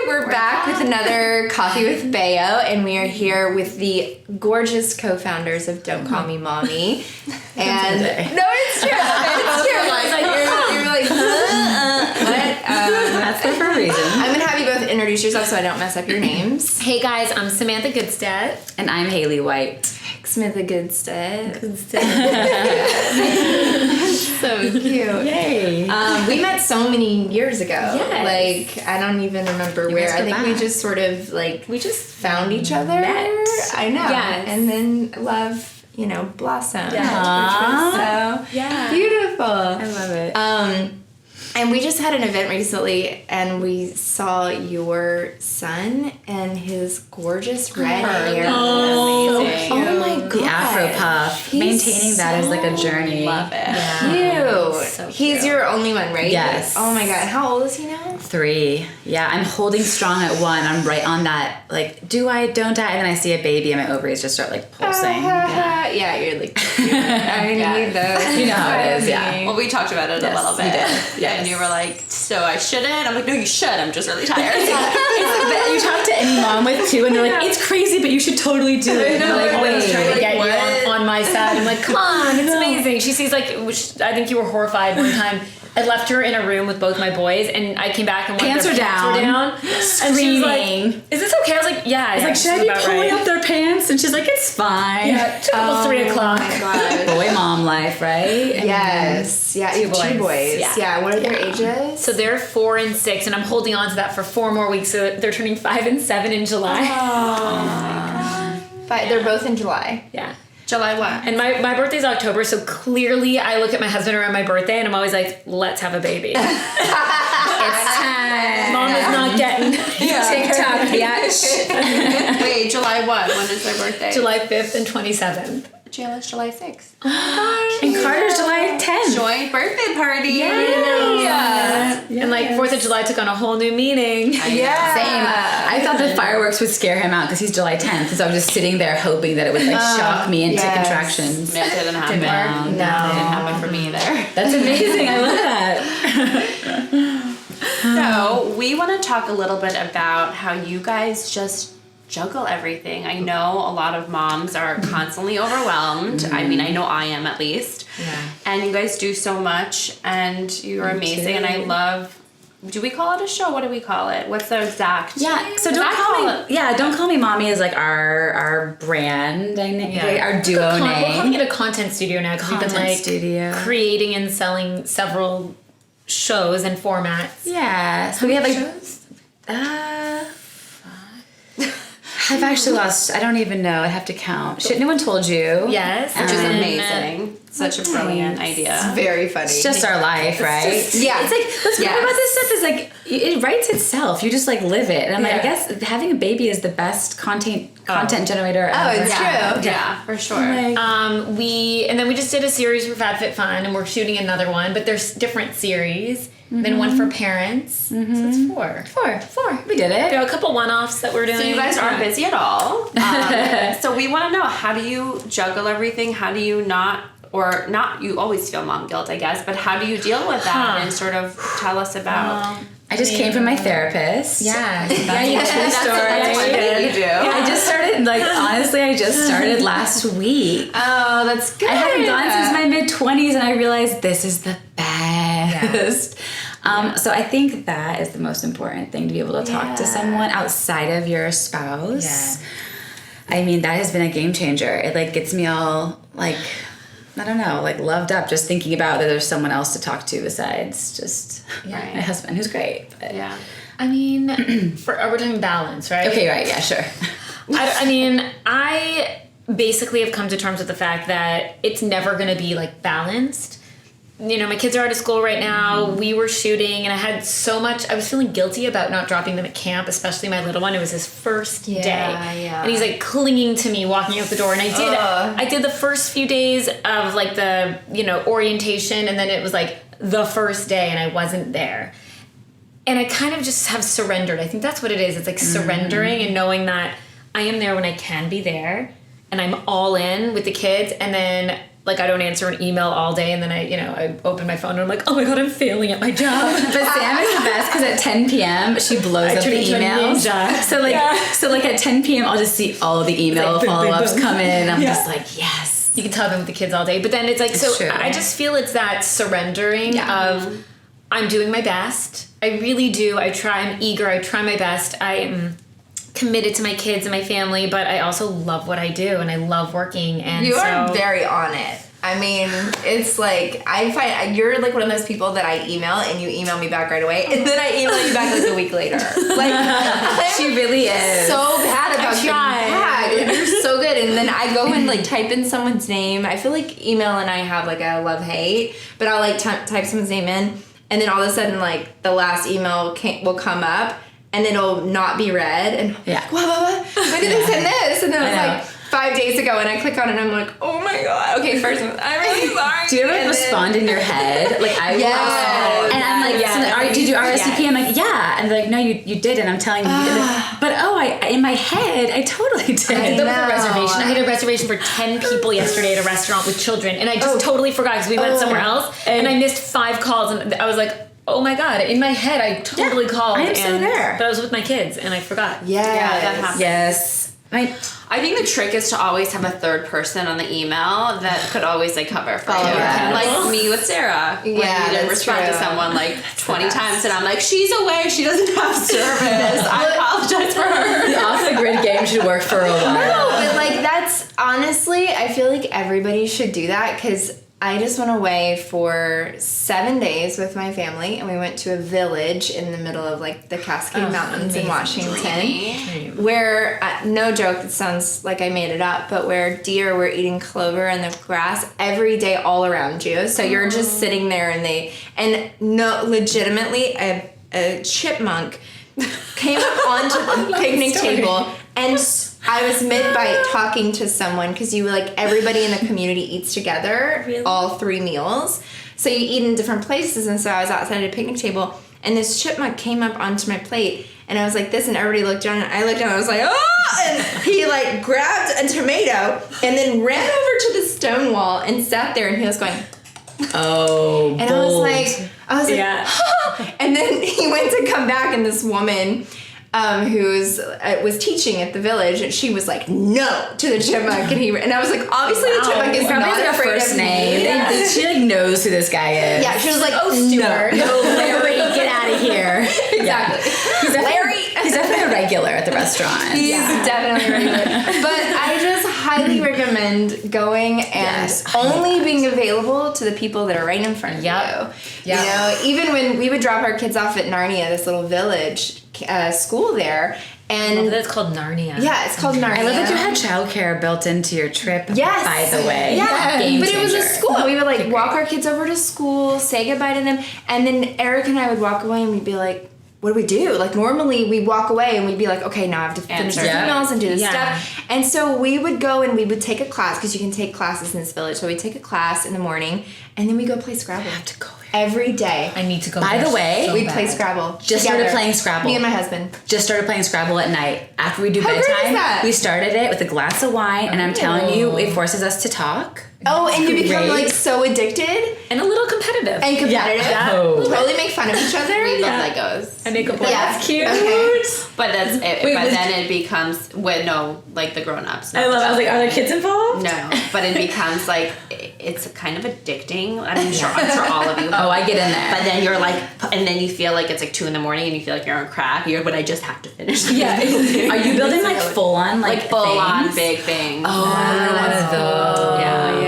We're back with another Coffee with Bāeo, and we are here with the gorgeous co-founders of Don't Call Me Mommy. And no, it's true. It's true. You're like, what? That's there for a reason. I'm gonna have you both introduce yourself so I don't mess up your names. Hey guys, I'm Samantha Goodstead. And I'm Hayley White. Samantha Goodstead. So cute. Yay. We met so many years ago. Yes. Like, I don't even remember where. I think we just sort of, we just found each other. Met. I know. Yes. And then love, blossomed. Yeah. Which was so beautiful. I love it. And we just had an event recently, and we saw your son and his gorgeous red hair. Oh, Amazing. Oh my god. The Afro puff. He's Maintaining that is like a journey. Love it. Cute. So He's cute. your only one, right? Yes. Oh my god. How old is he now? 3. Yeah, I'm holding strong at 1. I'm right on that, do I, don't I? And then I see a baby and my ovaries just start pulsing. Yeah, you're like, I need those. You know how it is, yeah. Well, we talked about it a little bit. You did. Yes. And you were like, so I shouldn't? I'm like, no, you should. I'm just really tired. You talk to any mom with 2 and they're like, it's crazy, but you should totally do it. I'm You're always trying to get what? you on my side. I'm like, come on, it's amazing. She sees which I think you were horrified one time. I left her in a room with both my boys, and I came back and Pants their were pants down. were down. And she was like, Screaming. is this okay? I was like, yeah. I was like, should I be pulling up their pants? And she's like, it's fine. Yeah, took almost 3 o'clock. Oh my god. Boy mom life, right? Yes. Yeah, you have 2 boys. Yeah. What are their ages? So they're 4 and 6, and I'm holding on to that for 4 more weeks. So they're turning 5 and 7 in July. They're both in July. Yeah. July what? And my birthday's October, so clearly I look at my husband around my birthday and I'm always like, let's have a baby. It's time. Mom is not getting TikTok yet. Wait, July what? When is their birthday? July 5th and 27th. Jayla's July 6th. And Carter's July 10th. Joint birthday party. Yeah. And 4th of July took on a whole new meaning. Yeah. Same. I thought the fireworks would scare him out because he's July 10th. So I was just sitting there hoping that it would shock me into contractions. It didn't happen. No. It didn't happen for me either. That's amazing. I love that. So we want to talk a little bit about how you guys just juggle everything. I know a lot of moms are constantly overwhelmed. I mean, I know I am at least. Yeah. And you guys do so much, and you're amazing. And I love. Do we call it a show? What do we call it? What's the exact? Yeah. So Don't Call Me Mommy is our brand. Our duo name. We're calling it a content studio now because we've been Content studio. creating and selling several shows and formats. Yeah. So we have shows? I've actually lost. I don't even know. I have to count. Shit, no one told you. Yes. Which is And, amazing. Such a brilliant idea. Very funny. It's just our life, right? yeah. It's what's great about this stuff is it writes itself. You just live it. And I'm I guess having a baby is the best content generator ever. Oh, it's true. Yeah, for sure. and then we just did a series for FabFitFun, and we're shooting another one, but there's different series. Then one for parents. So it's 4. 4. We did it. There are a couple one-offs that we're doing. So you guys aren't busy at all. So we want to know, how do you juggle everything? How do you you always feel mom guilt, I guess, but how do you deal with that and sort of tell us about... I just came from my therapist. Yeah. True story. You do. I just started, honestly, I just started last week. Oh, that's good. I haven't gone since my mid-20s, and I realized this is the best. So I think that is the most important thing, to be able to talk to someone outside of your spouse. Yeah. I mean, that has been a game changer. It gets me all I don't know, loved up just thinking about that there's someone else to talk to besides just my husband, who's great. But. Yeah. I mean, we're doing balance, right? Okay, right, yeah, sure. I basically have come to terms with the fact that it's never going to be balanced. My kids are out of school right now. We were shooting, and I was feeling guilty about not dropping them at camp, especially my little one. It was his first day. Yeah. And he's clinging to me walking out the door. And I did the first few days of the, orientation, and then it was the first day and I wasn't there. And I kind of just have surrendered. I think that's what it is. It's surrendering and knowing that I am there when I can be there, and I'm all in with the kids, and then like I don't answer an email all day, and then I open my phone and I'm like, oh my god, I'm failing at my job. But Sam is the best because at 10 p.m. she blows up the emails. So like at 10 p.m. I'll just see all the email follow-ups come in. I'm just like, yes. You can talk them with the kids all day, but then it's like, it's true. I just feel it's that surrendering of I'm doing my best. I really do. I try. I'm eager. I try my best. I am committed to my kids and my family, but I also love what I do, and I love working. And you are very on it. I mean, it's like, I find you're like one of those people that I email and you email me back right away, and then I email you back like a week later. Like, she really is so bad about getting back. You're so good. And then I go and like type in someone's name. I feel like email and I have like a love-hate, but I'll like type someone's name in, and then all of a sudden like the last email will come up, and it'll not be read, and I'm like, what? When did they send this? And then I was like, 5 days ago, and I click on it, and I'm like, oh my god. Okay, first, I'm really sorry. Do you ever respond in your head? Like, I will. And I'm like, did you RSVP? I'm like, yeah. And they're like, no, you didn't. I'm telling you. But in my head, I totally did. I did that with a reservation. I had a reservation for 10 people yesterday at a restaurant with children, and I just totally forgot because we went somewhere else, and I missed 5 calls, and I was like, oh my god, in my head, I totally called. I am so there. But I was with my kids, and I forgot. Yeah, that happens. Yes. I think the trick is to always have a third person on the email that could always like cover for you. Yes. Like me with Sarah. When you didn't respond to someone like 20 times, and I'm like, she's away, she doesn't have service. I apologize for her. The off the grid game should work for a while. No, but like that's honestly, I feel like everybody should do that, because I just went away for 7 days with my family, and we went to a village in the middle of like the Cascade Mountains in Washington, where, no joke, it sounds like I made it up, but where deer were eating clover in the grass every day all around you. So you're just sitting there, and legitimately a chipmunk came up onto the picnic table, and I was mid-bite talking to someone, because everybody in the community eats together, all 3 meals. So you eat in different places, and so I was outside at a picnic table, and this chipmunk came up onto my plate, and I was like this, and everybody looked down, and I looked down, and I was like, oh! And he like grabbed a tomato, and then ran over to the stone wall and sat there, and he was going, oh, and bold. I was like, oh! And then he went to come back, and this woman who was teaching at the village, and she was like, no, to the chipmunk, and I was like, obviously the chipmunk is not afraid first of name. me. Yeah. She like knows who this guy is. Yeah, she was like, oh, Stuart. No, Larry, get out of here. Exactly. He's definitely a regular at the restaurant. He's definitely a regular. But I just highly recommend going and only being available to the people that are right in front of you. Yep. You know, even when we would drop our kids off at Narnia, this little village school there, and that's called Narnia. Yeah, it's called Narnia. I love that you had childcare built into your trip. Yes, by the way. Yeah, Game but changer. it was a school. We would like walk our kids over to school, say goodbye to them, and then Eric and I would walk away, and we'd be like, what do we do? Like, normally we'd walk away and we'd be like, okay, now I have to finish the emails and do this stuff. And so we would go and we would take a class, because you can take classes in this village. So we'd take a class in the morning, and then we go play Scrabble. I have to go every day. I need to go. By the way, we play Scrabble. Just started playing Scrabble. Me and my husband. Just started playing Scrabble at night. After we do How great is bedtime, that? we started it with a glass of wine, and I'm telling you, it forces us to talk. Oh, and you become like so addicted. And a little competitive. And competitive. Yeah. Oh. Totally make fun of each other. We love Legos. I make a board. Yeah. That's cute. Okay. But that's it. But then it becomes like the grown-ups. I was like, are there kids involved? No, but it becomes like it's kind of addicting. I'm sure all of you. Oh, I get in there. But then you're like, and then you feel like it's like 2 a.m. and you feel like you're on crack. But I just have to finish. Yeah. Are you building like full on big things? Oh, you're one of those. Yeah.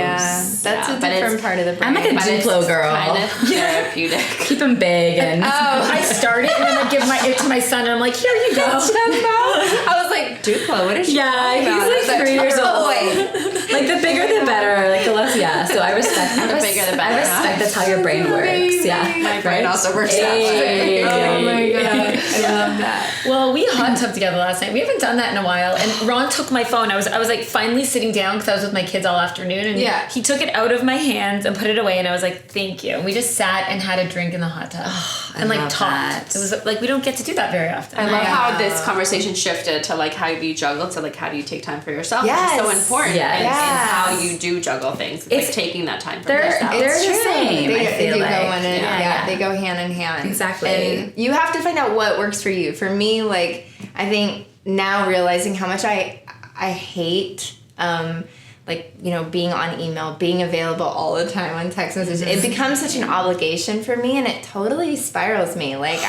That's a different part of the brain. I'm like a Duplo girl. Kind of therapeutic. Keep them big and. I start it and then I give it to my son and I'm like, here you go. I was like, Duplo, what is she talking about? He's like 3 years old. Wait. Like the bigger the better. Like the less, So I respect the bigger the better. I respect that's how your brain works. Yeah. My brain also works that way. Oh my god. I love that. Well, we hot tubbed together last night. We haven't done that in a while. And Ron took my phone. I was like finally sitting down because I was with my kids all afternoon. And he took it out of my hands and put it away. And I was like, thank you. And we just sat and had a drink in the hot tub. And like talked. It was like, we don't get to do that very often. I love how this conversation shifted to like how do you juggle to like how do you take time for yourself. Yes. It's so important. Yes. And how you do juggle things. It's like taking that time for yourself. They're the same. They go they go hand in hand. Exactly. And you have to find out what works for you. For me, like, I think now realizing how much I hate like, you know, being on email, being available all the time on text messages, it becomes such an obligation for me, and it totally spirals me. Like,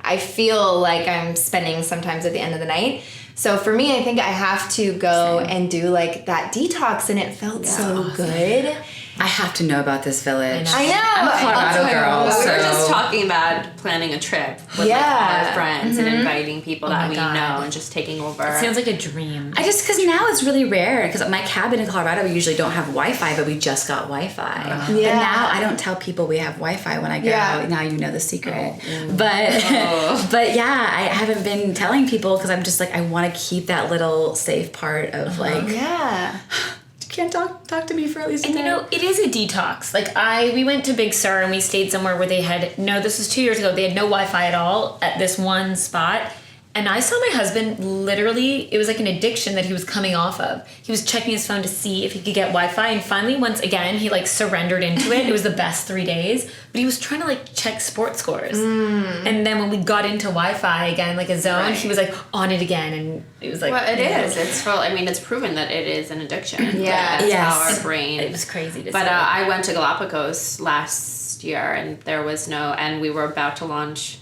I feel like I'm spending sometimes at the end of the night. So for me, I think I have to go and do like that detox, and it felt so good. I have to know about this village. I know. I'm a Colorado girl. We So were just talking about planning a trip with like our friends and inviting people that we know and just taking over. It sounds like a dream. because now it's really rare, because my cabin in Colorado, we usually don't have Wi-Fi, but we just got Wi-Fi. But now I don't tell people we have Wi-Fi when I go out. Now you know the secret. But yeah, I haven't been telling people because I'm just like, I want to keep that little safe part of like, you can't talk to me for at least a day. And you know, it is a detox. Like we went to Big Sur and we stayed somewhere where they had this was 2 years ago. They had no Wi-Fi at all at this one spot. And I saw my husband literally, it was like an addiction that he was coming off of. He was checking his phone to see if he could get Wi-Fi. And finally, once again, he like surrendered into it. It was the best 3 days. But he was trying to like check sports scores. And then when we got into Wi-Fi again, like a zone, he was like on it again. And it was like... Well, it is. It's it's proven that it is an addiction. Yeah. That's our brain. It was crazy to see. But I went to Galapagos last year, and there was and we were about to launch...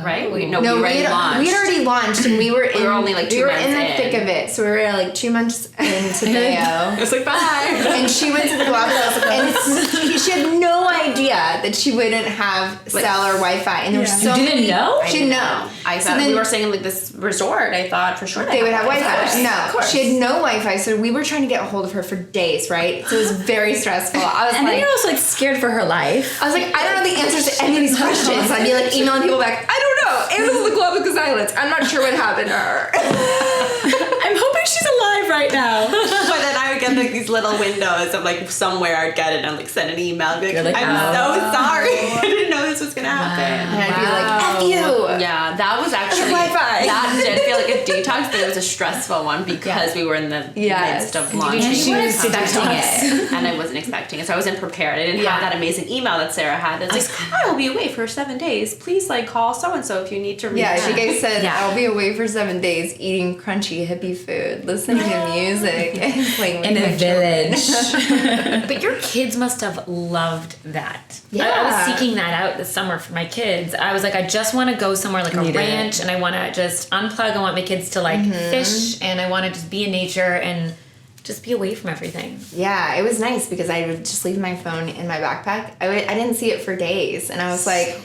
Right? We already launched. We had already launched, and we were only like 2 months in. We were in the thick of it, so we were like 2 months into Bāeo. It was like, bye! And she went to the Galapagos, and she had no idea that she wouldn't have cell or Wi-Fi. And there were so You many... didn't know? She didn't know. I thought we were saying like this resort. I thought for sure they would have Wi-Fi. No, of course. she had no Wi-Fi, so we were trying to get a hold of her for days, right? So it was very stressful. I was And like... then you're also like scared for her life. I was like, I don't know the answers to any of these questions. I'd be like emailing people back, I don't know. It was the Galapagos Islands. I'm not sure what happened to her. I'm hoping she's alive right now. But then I would get like these little windows of like somewhere I'd get it and like send an email and be like, I'm so sorry. I didn't know this was gonna happen. And I'd be like, F you. Yeah, that was actually Wi-Fi. that did feel like a detox, but it was a stressful one because we were in the midst of launching. And she was expecting it. And I wasn't expecting it, so I wasn't prepared. I didn't have that amazing email that Sarah had that's like, I will be away for 7 days. Please like call so and so if you need to reach. Yeah, she guys said, I'll be away for 7 days eating crunchy hippie food, listening to music, and playing with In a village. But your kids must have loved that. Yeah. I was seeking that out this summer for my kids. I was like, I just want to go somewhere like a ranch, and I want to just unplug. I want my kids to like fish, and I want to just be in nature and just be away from everything. Yeah, it was nice because I would just leave my phone in my backpack. I didn't see it for days, and I was like...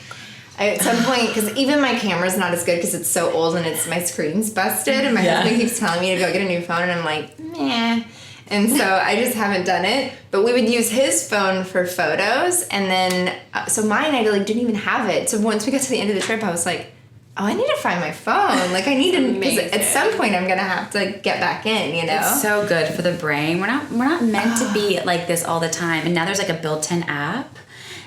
at some point, because even my camera's not as good because it's so old and my screen's busted, and my husband keeps telling me to go get a new phone, and I'm like, meh. And so I just haven't done it. But we would use his phone for photos, and then, so mine, I like didn't even have it. So once we got to the end of the trip, I was like, oh, I need to find my phone. Like, I need to, because at some point I'm going to have to get back in, you know? It's so good for the brain. We're not meant to be like this all the time. And now there's like a built-in app.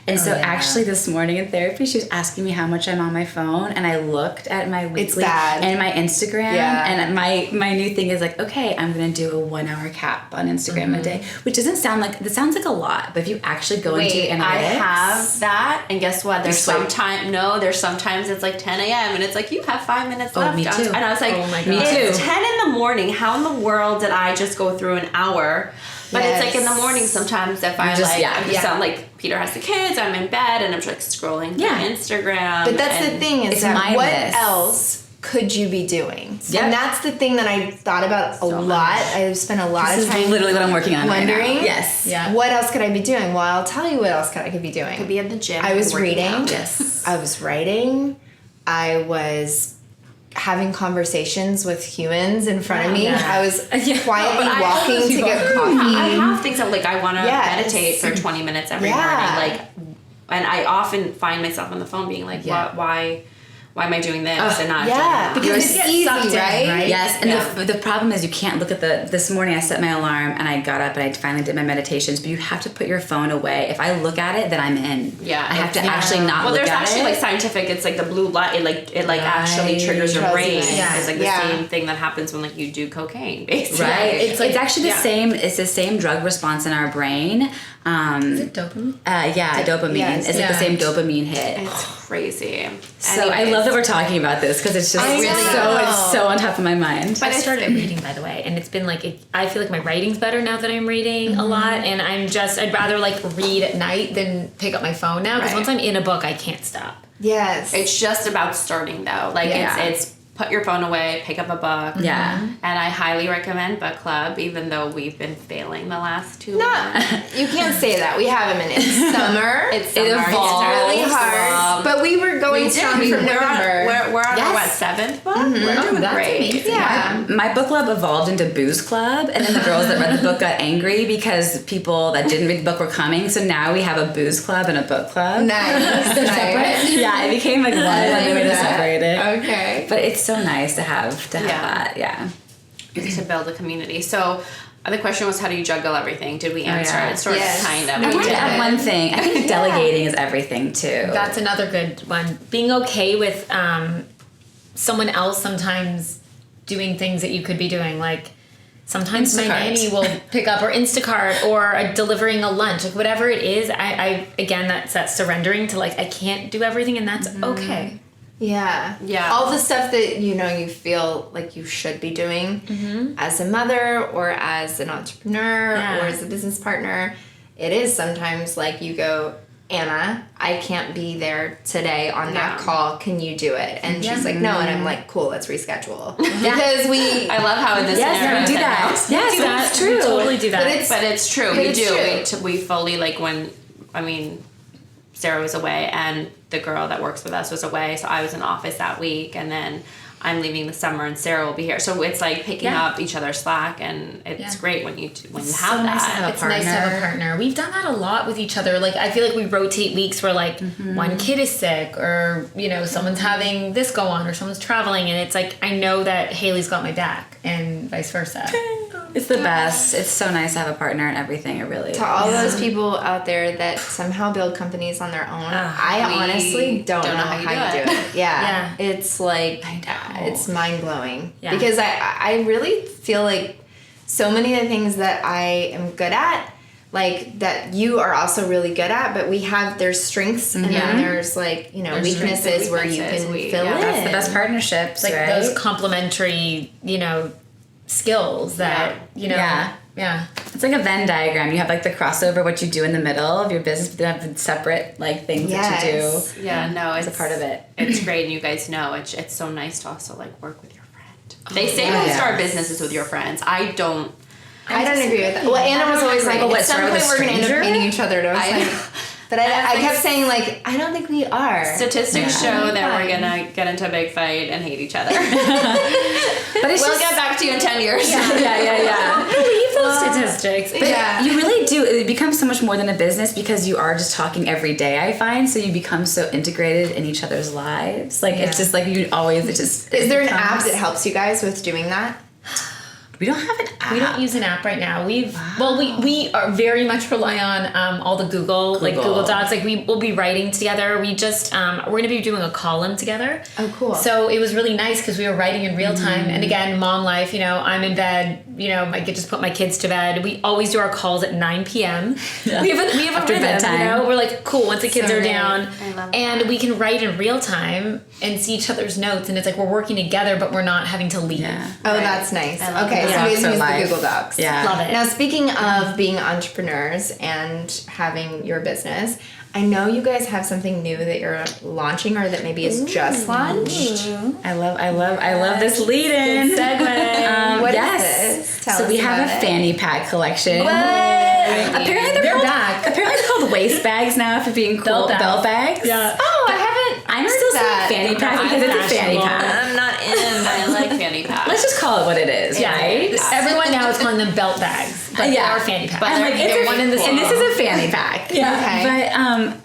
And so actually this morning in therapy, she was asking me how much I'm on my phone, and I looked at my weekly and my Instagram, and my new thing is like, okay, I'm going to do a 1 hour cap on Instagram a day, which doesn't sound like, that sounds like a lot, but if you actually go into analytics. I have that, and guess what? There's sometimes it's like 10 a.m. and it's like, you have 5 minutes left. Me too. And I was like, oh my God. It's 10 in the morning. How in the world did I just go through an hour? But it's like in the morning sometimes if I sound like Peter has the kids, I'm in bed and I'm just like scrolling through Instagram. But that's the thing is that what else could you be doing? Yep. And that's the thing that I thought about a lot. I've spent a lot of time. This is literally what I'm working on wondering, right now. Yes. Yeah. What else could I be doing? Well, I'll tell you what else I could be doing. Could be at the gym. I was reading. Yes. I was writing. I was having conversations with humans in front of me. I was quietly walking to get coffee. I have things that like I want to meditate for 20 minutes every morning. Like, and I often find myself on the phone being like, why why am I doing this and not yeah, doing because that? it's easy, right? Yes, and the problem is you can't look at this morning I set my alarm and I got up and I finally did my meditations, but you have to put your phone away. If I look at it, then I'm in. Yeah. I have to actually not well, look there's at actually it. like scientific, it's like the blue light, it like actually triggers your brain. Yeah. It's like the same thing that happens when like you do cocaine, basically. Right. It's like- it's actually the same. It's the same drug response in our brain. Is it dopamine? Dopamine. yes. It's like the same dopamine hit. It's crazy. So I love that we're talking about this because it's just it's so on top of my mind. But I started reading, by the way, and it's been like I feel like my writing's better now that I'm reading a lot, and I'd rather like read at night than pick up my phone now because once I'm in a book, I can't stop. Yes. It's just about starting though. Like it's put your phone away, pick up a book. Yeah. And I highly recommend book club, even though we've been failing the last 2 months. You can't say that. We have them in it's summer. It's It summer. evolves really It's hard. But we were going strong from November. We're on our Yes. 7th book. We're doing that's great. amazing. Yeah. My book club evolved into booze club, and then the girls that read the book got angry because people that didn't read the book were coming. So now we have a booze club and a book club. Nice. Nice. Yeah, it became like one way to separate it. Okay. But it's so nice to have that. Yeah. To build a community. So the question was, how do you juggle everything? Did we answer yeah. it? Sort Yes. of, kind of. I We wanted did. to add one thing. I think delegating is everything too. That's another good one. Being okay with someone else sometimes doing things that you could be doing, like sometimes my Instacart. nanny will pick up, or Instacart, or delivering a lunch, like whatever it is. I again, that's that surrendering to like I can't do everything, and that's okay. Yeah. Yeah. All the stuff that you feel like you should be doing as a mother or as an entrepreneur or as a business partner. It is sometimes like you go, Anna, I can't be there today on that call. Can you do it? And she's like, no. And I'm like, cool, let's reschedule. Because I love how in this scenario we do that. Yes, do that. that's true. We totally do that. But it's true. But We it's do. true. We fully, like, Sarah was away and the girl that works with us was away, so I was in office that week, and then I'm leaving the summer and Sarah will be here. So it's like picking up each other's slack, and it's great when you have that. Nice to have It's nice to have a partner. We've done that a lot with each other. Like I feel like we rotate weeks where like one kid is sick, or someone's having this go on, or someone's traveling, and it's like I know that Haley's got my back, and vice versa. It's the best. It's so nice to have a partner and everything. It really to all those people out there that somehow build companies on their own, I honestly don't know how you do it. Yeah. It's like, it's mind blowing. Yeah. Because I really feel like so many of the things that I am good at, like that you are also really good at, but there's strengths and then there's like, weaknesses where you can fill in. That's the best partnerships, Like right? those complementary, skills that Yeah. It's like a Venn diagram. You have like the crossover, what you do in the middle of your business, but then have the separate like things that you do. Yeah, no, It's a part of it. It's great, and you guys know it's so nice to also like work with your friend. They say don't start businesses with your friends. I don't agree with that. Well, Anna was always like, at some point we're going to end up meeting each other. And I was like, but I kept saying like, I don't think we are. Statistics show that we're gonna get into a big fight and hate each other. But We'll get back to you in 10 years. Yeah. I believe those statistics. But you really do. It becomes so much more than a business because you are just talking every day, I find. So you become so integrated in each other's lives. Like, it's just like you always, Is there an app that helps you guys with doing that? We don't have an app. We don't use an app right now. We are very much rely on all the Google Docs. Like we'll be writing together. We just we're going to be doing a column together. Oh, cool. So it was really nice because we were writing in real time. And again, mom life. I'm in bed. I could just put my kids to bed. We always do our calls at 9 p.m. Yeah. We have a After rhythm. bedtime. We're like, cool. Once the kids are down, I love and we can write in real time and see each other's notes. And it's like we're working together, but we're not having to leave. Yeah. Oh, that's nice. I love Okay, that. so we So use the live. Google Docs. Yeah. Love it. Now, speaking of being entrepreneurs and having your business, I know you guys have something new that you're launching, or that maybe is just launched. I love this lead-in. Good segue. What is yes. this? Tell so us we have about a it. fanny pack collection. What? Apparently They're called, back. Apparently they're called waist bags now for being cool. Belt bags. Belt bags. Yeah. Oh, I haven't. I'm heard still that. saying fanny pack because it's a fanny fashionable. pack. I'm not in. I like fanny pack. Let's just call it what it is, right? Everyone now is calling them belt bags, but they are fanny packs. But I'm like, they're one in the and this is a fanny pack. Okay.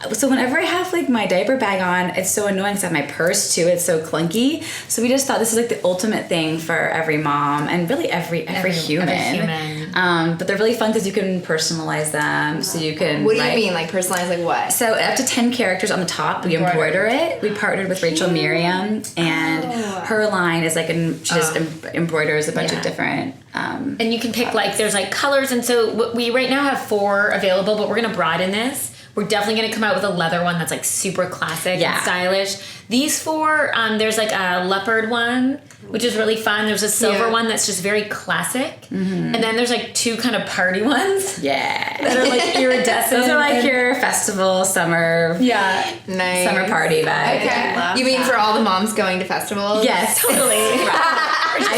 But so whenever I have like my diaper bag on, it's so annoying because I have my purse too. It's so clunky. So we just thought this is like the ultimate thing for every mom and really every human. But they're really fun because you can personalize them. So you can. What do you mean, like personalized? Like what? So up to 10 characters on the top. We embroider it. We partnered with Rachel Miriam, and her line is like she just embroiders a bunch of different. And you can pick like there's like colors, and so we right now have 4 available, but we're gonna broaden this. We're definitely gonna come out with a leather one that's like super classic and stylish. These 4, there's like a leopard one, which is really fun. There's a silver one that's just very classic, and then there's like 2 kind of party ones. That are like iridescent. Those are like your festival summer. Nice. Summer party vibe. Okay. You mean for all the moms going to festivals? Yes. Totally. I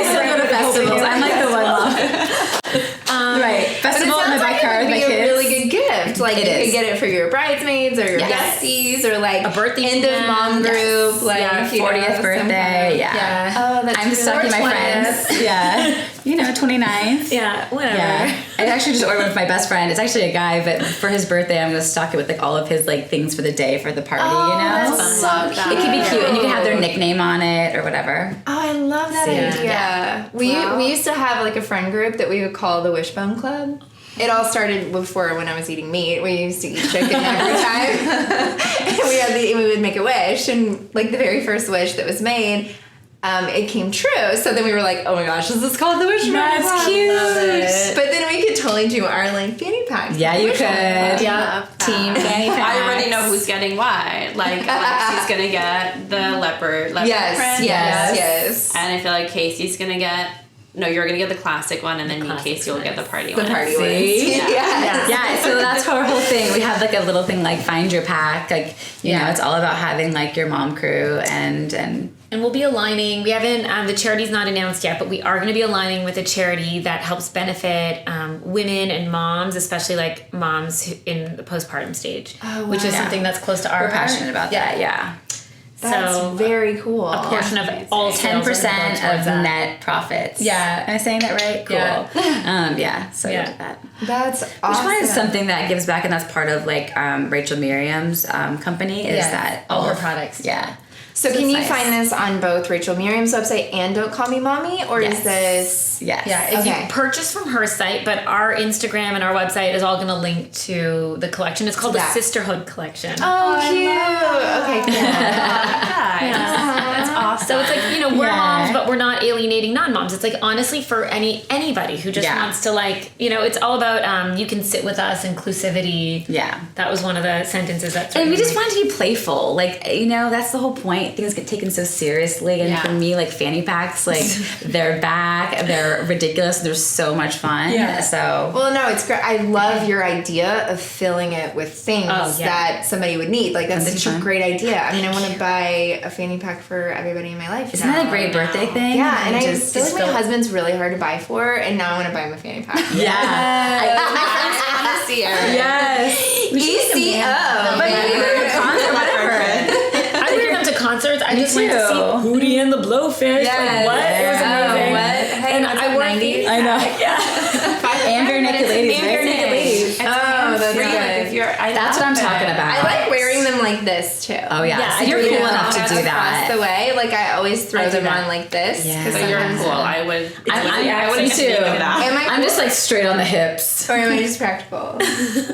still go to festivals. I'm like the one mom. Right. Festival in my backyard with my kids. It would be a really good gift. Like It you is. could get it for your bridesmaids or your besties or like A birthday end of mom group, like 40th birthday. Oh, that's I'm stalking my 20th. friends. 29th. Yeah, whatever. Yeah. I actually just ordered one with my best friend. It's actually a guy, but for his birthday, I'm going to stock it with like all of his like things for the day for the party, That's Love that. It could be cute, and you can have their nickname on it or whatever. Oh, I love that idea. Yeah. We used to have like a friend group that we would call the Wishbone Club. It all started before when I was eating meat. We used to eat chicken every time. And we would make a wish, and like the very first wish that was made, it came true. So then we were like, oh my gosh, this is called the Wishbone Club. That's cute. But then we could totally do our like fanny packs. Yeah, you could. Yeah. Team fanny packs. I already know who's getting what. Like, Lexi's gonna get the leopard print. Yes. And I feel like Casey's gonna get. No, you're gonna get the classic one, and then me, Casey, will get the party one. The party ones. Yeah, so that's our whole thing. We have like a little thing like find your pack. Like, you know, it's all about having like your mom crew and we'll be aligning. We haven't, the charity's not announced yet, but we are going to be aligning with a charity that helps benefit women and moms, especially like moms in the postpartum stage, which is something that's close to our we're passionate about that. Yeah. That's So very cool. a portion of all 10% sales are gonna go of towards that. net profits. Yeah. Am I saying that right? Cool. Yeah. So Yeah. I did that. That's Which awesome. one is something that gives back, and that's part of like Rachel Miriam's company is that all her products. Yeah. So can you nice. find this on both Rachel Miriam's website and Don't Call Me Mommy, or is this? Yes. Yeah, if you purchase from her site, but our Instagram and our website is all going to link to the collection. It's called the Sisterhood Collection. Oh, cute. Okay, cool. That's awesome. So it's like, you know, we're moms, but we're not alienating non-moms. It's like, honestly, for anybody who just wants to, like, you know, it's all about you can sit with us, inclusivity. Yeah. That was one of the sentences that And we just wanted to be playful. Like, you know, that's the whole point. Things get taken so seriously. And for me, like, fanny packs, like, they're back. They're ridiculous. They're so much fun. Yeah. So. Well, no, it's great. I love your idea of filling it with things that somebody would need. Like, that's such a great idea. I mean, I want to buy a fanny pack for everybody in my life. Isn't that a great birthday thing? Yeah, and I feel like my husband's really hard to buy for, and now I want to buy him a fanny pack. Yeah. My friends want to see her. Yes. ECO. But maybe go to a concert, whatever. I bring them to concerts. I just went to see Hootie and the Blowfish. Yes. Like, what? It was amazing. What? Hey, And what's I up, work 90s? I know. And Bare Naked Ladies. And Bare Naked Ladies. Oh, that's free. good. If you're, That's what I'm talking about. I like wearing them like this too. Oh yeah, Yeah, so I you're do cool that. enough to do Across that. the way, like I always throw them that. on like this. Yeah. 'cause But you're sometimes- cool. I would. I wouldn't too. speak of that. Am I I'm just like straight on the hips. or am I just practical?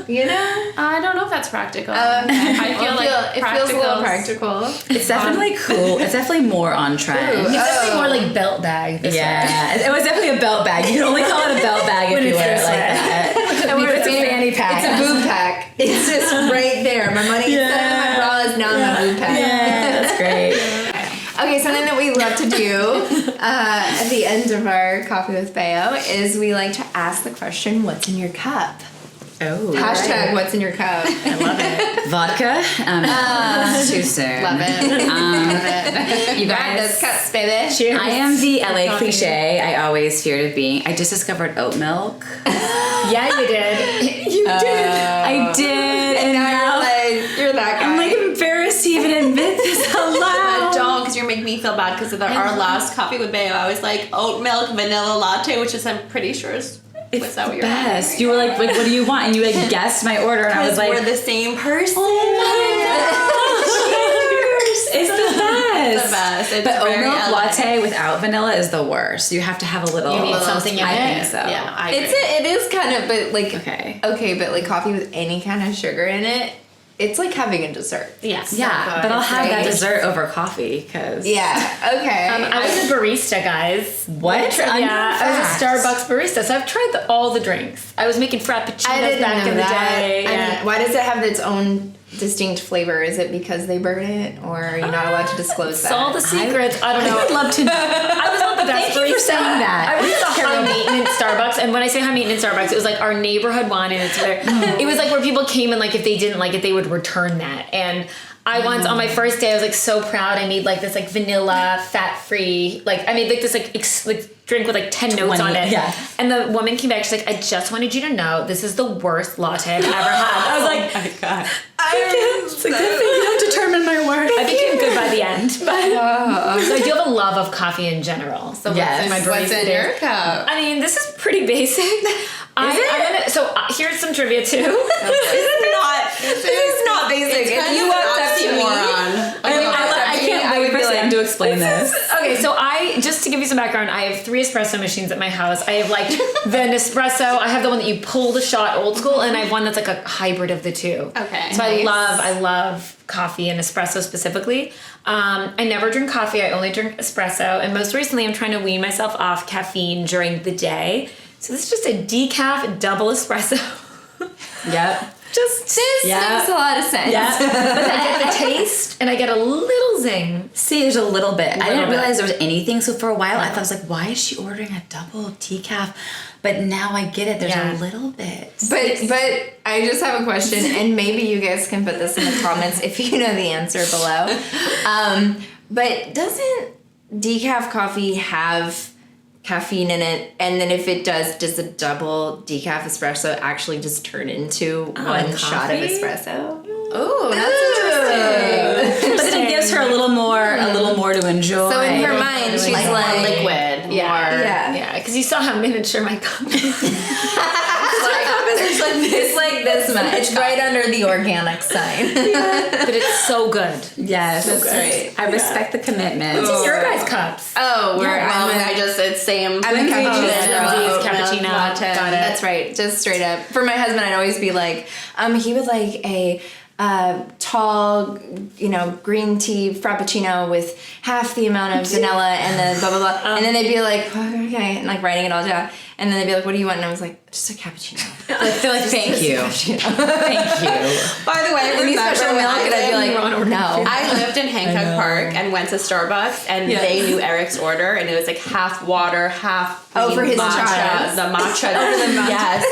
You know? I don't know if that's practical. Okay. I feel like it feels a little practicals- practical. It's definitely cool. It's definitely more on trend. Ooh. It's definitely Oh. more like belt bag. This way. Yeah, it was definitely a belt bag. You can only call it a belt bag if When you it's wear it this like way. that. It's a fanny pack. It's a boob pack. It's just right there. My money instead of my bra is now in my boob pack. Yeah, that's great. Okay, something that we love to do at the end of our Coffee with Bāeo is we like to ask the question, what's in your cup? Oh. Hashtag what's in your cup. I love it. Vodka? It's too soon. Love it. Love it. You Grab guys, those cups, baby. Cheers. I am the LA Coffee. cliche I always feared of being. I just discovered oat milk. Yeah, you did. You did. I did. And now you're like, you're that guy. I'm like embarrassed to even admit this out loud. Don't, because you're making me feel bad because our last coffee with Bāeo, I was like oat milk vanilla latte, which is I'm pretty sure is It's that what you're best. You were like, what do you want? And you like guessed my order, and I was like, we're the same person. it's the best. It's the best. It's but oat very milk elegant. latte without vanilla is the worst. You have to have a little. You need something in I it. think so. Yeah, I agree. It is kind of, but like Okay. but like coffee with any kind of sugar in it, it's like having a dessert. Yes. Yeah, but I'll have that right? dessert over coffee because. Yeah. Okay. I was a barista, guys. What? Yeah, I was a Starbucks barista, so I've tried all the drinks. I was making frappuccinos I didn't back know in the that. day. I Yeah. mean, why does it have its own distinct flavor? Is it because they burn it, or are you not allowed to disclose that? It's all the secrets. I don't know. I would love to know. I was not the best Thank you for barista. saying that. I was a high maintenance Starbucks, and when I say high maintenance Starbucks, it was like our neighborhood one, and it was like where people came and like if they didn't like it, they would return that. And I once on my first day, I was like so proud. I made like this like vanilla, fat free, like I made like this like drink with like 10 notes on it. Yeah. And the woman came back. She's like, I just wanted you to know this is the worst latte I've ever had. I was like, Oh my god. It's a good thing you don't determine my worth. I became good by the end. But so I do have a love of coffee in general. So Yes. What's in your cup? I mean, this is pretty basic. Here's some trivia too. This is not basic. If you walked up to me, I can't wait for Sam to explain this. Okay, so just to give you some background, I have 3 espresso machines at my house. I have like the Nespresso. I have the one that you pull the shot old school, and I have one that's like a hybrid of the two. Okay. So Nice. I love coffee and espresso specifically. I never drink coffee. I only drink espresso, and most recently, I'm trying to wean myself off caffeine during the day. So this is just a decaf double espresso. Yep. this Yeah. makes a lot of sense. Yeah. But I get the taste, and I get a little zing. See, there's a little bit. I didn't bit. realize there was anything. So for a while, I thought I was like, why is she ordering a double decaf? But now I get it. There's Yeah. a little bit. But I just have a question, and maybe you guys can put this in the comments if you know the answer below. But doesn't decaf coffee have caffeine in it? And then if it does a double decaf espresso actually just turn into one shot of coffee? espresso? Oh, that's interesting. But then it gives her a little more to enjoy. So in her mind, she's Like more like liquid. Yeah. Yeah, because you saw how miniature my cup is. It's like this much. It's right under the organic sign. But it's so good. Yes. That's great. I respect the commitment. What's in your guys' cups? Oh, It's same. I'm a Lindsay's cappuccino. latte. Got it. That's right. Just straight up. For my husband, I'd always be like, he would like a tall, green tea frappuccino with half the amount of vanilla and then blah, blah, blah. And then they'd be like, okay, and like writing it all down. And then they'd be like, what do you want? And I was like, just a cappuccino. They're like, thank you. Thank you. By the way, I Any remember special when milk? And I'd be like, no. I lived in Hancock Park and went to Starbucks, and they knew Eric's order, and it was like half water, half for his matcha, chai. the matcha. Yes.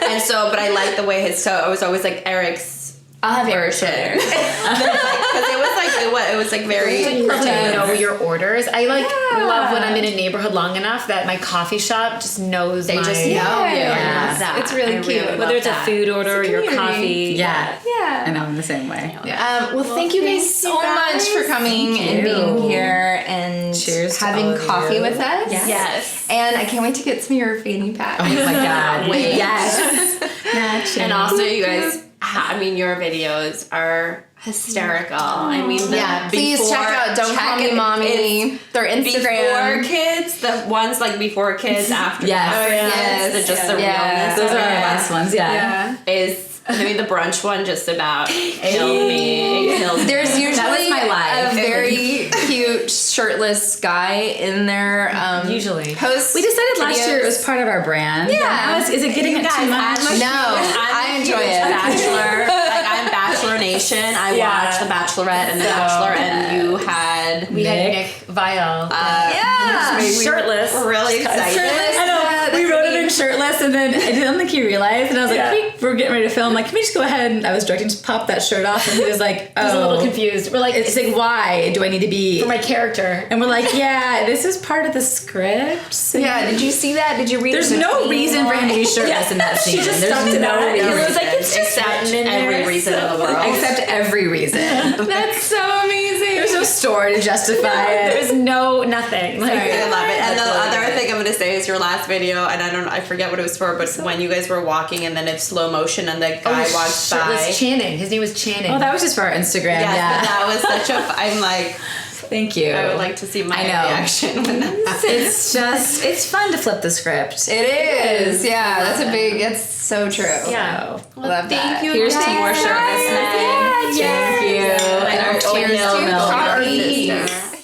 And so, but I liked the way so I was always like Eric's. I'll have version because it was like very You know your orders. I love when I'm in a neighborhood long enough that my coffee shop just knows they my, just know you. Yeah. I love that. It's really I cute. love whether it's a that. food order or your community. coffee. Yeah. Yeah. And I'm the same way. Well, thank you guys so much for coming and being here and Cheers to all having of coffee you. with us. Yes. And I can't wait to get some of your fanny packs. Oh my God. Wait. Yes. Matching. And also, you guys, your videos are hysterical. I mean, please check out Don't Call Me Mommy. Their Instagram. Before kids, the ones like before kids, after Yes. kids, just the realness. Those of are our it last ones. Yeah. the brunch one just about killed me. It killed me. There's usually That was my life. a very cute shirtless guy in there. Usually. Posts We decided last videos. year it was part of our brand. Yeah. Now is it getting it too much? No, I enjoy it. Bachelor, I'm Bachelor Nation. I watched The Bachelorette and The Bachelor, and you had We had Nick Bāeo. Shirtless. We're really excited. I know. We wrote it in shirtless, and then I don't think he realized. And I was like, we're getting ready to film. Like, can we just go ahead? And I was directing, just pop that shirt off. And he was like, oh. I was a little confused. We're like, It's like, why do I need to be? for my character. And we're like, yeah, this is part of the script. So Yeah, did you see that? Did you read There's the no between reason for him to be lines? shirtless in that scene. She just There's stuck to no that. reason. It was like, it's just Except satin in every there. reason in the world. Except every reason. That's so amazing. There's no story to justify it. There's nothing. Like, I love it. And the That's really other good. thing I'm going to say is your last video, and I forget what it was for, but when you guys were walking and then it's slow motion and the guy walks by. It was Channing. His name was Channing. Oh, that was just for our Instagram. Yes, Yeah. but that was such a. I'm like, Thank you. I would like to see my reaction when that happens. It's fun to flip the script. It is. Yeah, that's so true. Yeah. Love that. Thank you. Here's to more service men. Yeah, Thank you. And our Cheers oatmeal to milk. coffee. Our sister.